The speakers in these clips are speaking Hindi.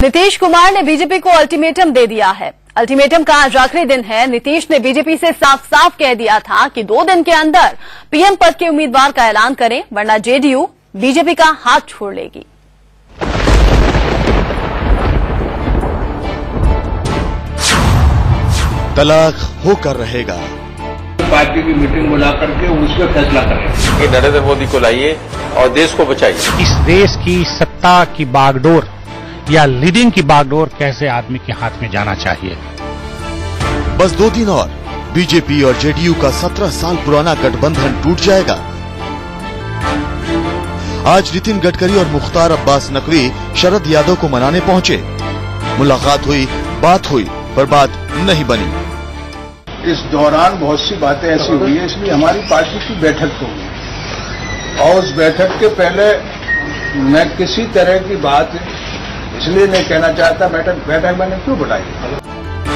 नीतीश कुमार ने बीजेपी को अल्टीमेटम दे दिया है। अल्टीमेटम का आज आखिरी दिन है। नीतीश ने बीजेपी से साफ साफ कह दिया था कि 2 दिन के अंदर पीएम पद के उम्मीदवार का ऐलान करें, वरना जेडीयू बीजेपी का हाथ छोड़ लेगी। तलाक होकर रहेगा। पार्टी की मीटिंग बुला करके उसमें फैसला करें कि नरेंद्र मोदी को लाइए और देश को बचाइए। इस देश की सत्ता की बागडोर या लीडिंग की बागडोर कैसे आदमी के हाथ में जाना चाहिए। बस 2 दिन और बीजेपी और जेडीयू का 17 साल पुराना गठबंधन टूट जाएगा। आज नितिन गडकरी और मुख्तार अब्बास नकवी शरद यादव को मनाने पहुंचे। मुलाकात हुई, बात हुई, पर बात नहीं बनी। इस दौरान बहुत सी बातें ऐसी हुई है, इसलिए हमारी पार्टी की बैठक होगी और उस बैठक के पहले मैं किसी तरह की बात इसलिए नहीं कहना चाहता। बैठक मैंने क्यों बुलाई?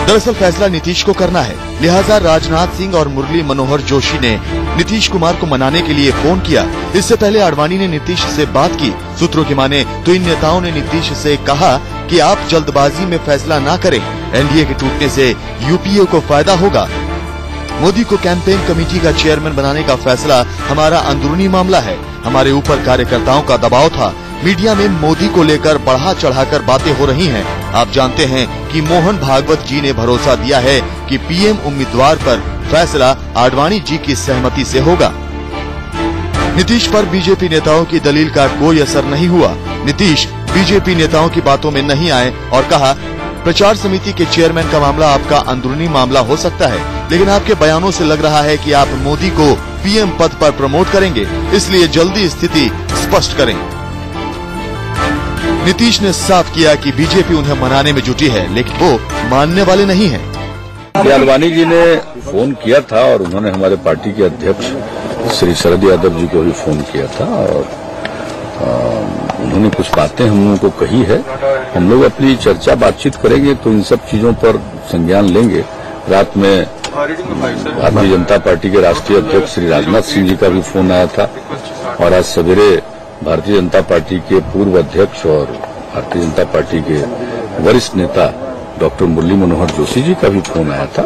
दरअसल फैसला नीतीश को करना है, लिहाजा राजनाथ सिंह और मुरली मनोहर जोशी ने नीतीश कुमार को मनाने के लिए फोन किया। इससे पहले आडवाणी ने नीतीश से बात की। सूत्रों की माने तो इन नेताओं ने नीतीश से कहा कि आप जल्दबाजी में फैसला ना करें, एनडीए के टूटने से यूपीए को फायदा होगा। मोदी को कैंपेन कमेटी का चेयरमैन बनाने का फैसला हमारा अंदरूनी मामला है। हमारे ऊपर कार्यकर्ताओं का दबाव था। मीडिया में मोदी को लेकर बढ़ा चढ़ाकर बातें हो रही हैं। आप जानते हैं कि मोहन भागवत जी ने भरोसा दिया है कि पीएम उम्मीदवार पर फैसला आडवाणी जी की सहमति से होगा। नीतीश पर बीजेपी नेताओं की दलील का कोई असर नहीं हुआ। नीतीश बीजेपी नेताओं की बातों में नहीं आए और कहा, प्रचार समिति के चेयरमैन का मामला आपका अंदरूनी मामला हो सकता है, लेकिन आपके बयानों से लग रहा है कि आप मोदी को पीएम पद पर प्रमोट करेंगे, इसलिए जल्दी स्थिति स्पष्ट करें। नीतीश ने साफ किया कि बीजेपी उन्हें मनाने में जुटी है, लेकिन वो मानने वाले नहीं हैं। आडवाणी जी ने फोन किया था और उन्होंने हमारे पार्टी के अध्यक्ष श्री शरद यादव जी को भी फोन किया था और उन्होंने कुछ बातें हम लोगों को कही है। हम लोग अपनी चर्चा बातचीत करेंगे तो इन सब चीजों पर संज्ञान लेंगे। रात में भारतीय जनता पार्टी के राष्ट्रीय अध्यक्ष श्री राजनाथ सिंह जी का भी फोन आया था और आज सवेरे भारतीय जनता पार्टी के पूर्व अध्यक्ष और भारतीय जनता पार्टी के वरिष्ठ नेता डॉक्टर मुरली मनोहर जोशी जी का भी फोन आया था।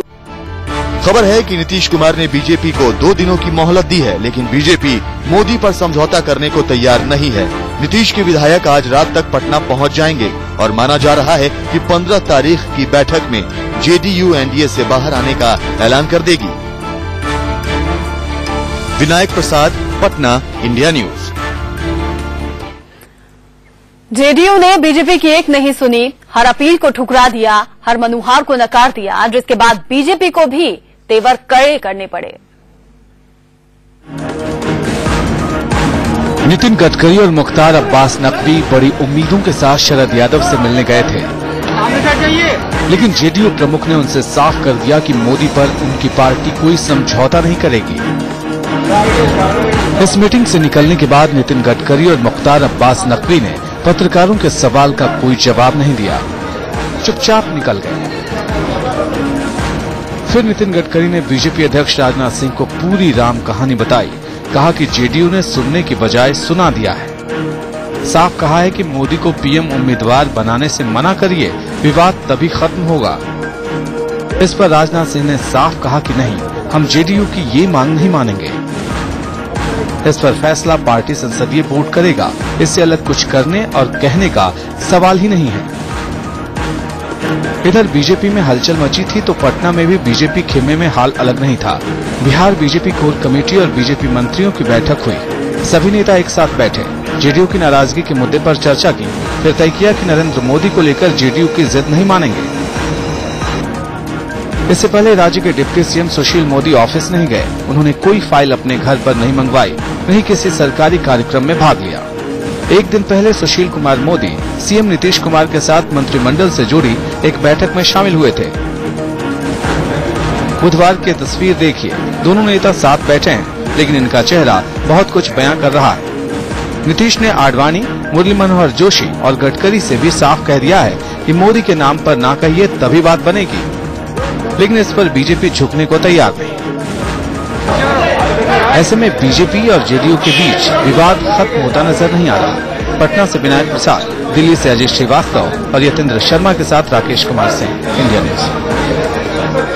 खबर है कि नीतीश कुमार ने बीजेपी को 2 दिनों की मोहलत दी है, लेकिन बीजेपी मोदी पर समझौता करने को तैयार नहीं है। नीतीश के विधायक आज रात तक पटना पहुंच जाएंगे और माना जा रहा है कि 15 तारीख की बैठक में जेडीयू एनडीए से बाहर आने का ऐलान कर देगी। विनायक प्रसाद, पटना, इंडिया न्यूज। जेडीयू ने बीजेपी की एक नहीं सुनी, हर अपील को ठुकरा दिया, हर मनुहार को नकार दिया, जिसके बाद बीजेपी को भी तेवर कड़े करने पड़े। नितिन गडकरी और मुख्तार अब्बास नकवी बड़ी उम्मीदों के साथ शरद यादव से मिलने गए थे, लेकिन जेडीयू प्रमुख ने उनसे साफ कर दिया कि मोदी पर उनकी पार्टी कोई समझौता नहीं करेगी। इस मीटिंग से निकलने के बाद नितिन गडकरी और मुख्तार अब्बास नकवी ने पत्रकारों के सवाल का कोई जवाब नहीं दिया, चुपचाप निकल गए। फिर नितिन गडकरी ने बीजेपी अध्यक्ष राजनाथ सिंह को पूरी राम कहानी बताई। कहा कि जेडीयू ने सुनने की बजाय सुना दिया है। साफ कहा है कि मोदी को पीएम उम्मीदवार बनाने से मना करिए, विवाद तभी खत्म होगा। इस पर राजनाथ सिंह ने साफ कहा कि नहीं, हम जेडीयू की ये मांग नहीं मानेंगे। इस पर फैसला पार्टी संसदीय बोर्ड करेगा, इससे अलग कुछ करने और कहने का सवाल ही नहीं है। इधर बीजेपी में हलचल मची थी तो पटना में भी बीजेपी खेमे में हाल अलग नहीं था। बिहार बीजेपी कोर कमेटी और बीजेपी मंत्रियों की बैठक हुई। सभी नेता एक साथ बैठे, जेडीयू की नाराजगी के मुद्दे पर चर्चा की, फिर तय किया कि नरेंद्र मोदी को लेकर जेडीयू की जिद नहीं मानेंगे। इससे पहले राज्य के deputy CM Sushil Modi office नहीं गए। उन्होंने कोई फाइल अपने घर पर नहीं मंगवाई, नहीं किसी सरकारी कार्यक्रम में भाग लिया। एक दिन पहले सुशील कुमार मोदी सीएम नीतीश कुमार के साथ मंत्रिमंडल से जुड़ी एक बैठक में शामिल हुए थे। बुधवार की तस्वीर देखिए, दोनों नेता साथ बैठे हैं, लेकिन इनका चेहरा बहुत कुछ बयां कर रहा है। नीतीश ने आडवाणी, मुरली मनोहर जोशी और गडकरी से भी साफ कह दिया है कि मोदी के नाम पर ना कहिए तभी बात बनेगी, लेकिन इस पर बीजेपी झुकने को तैयार नहीं। ऐसे में बीजेपी और जेडीयू के बीच विवाद खत्म होता नजर नहीं आ रहा। पटना से विनायक प्रसाद, दिल्ली से अजय श्रीवास्तव और यतेंद्र शर्मा के साथ राकेश कुमार सिंह, इंडिया न्यूज।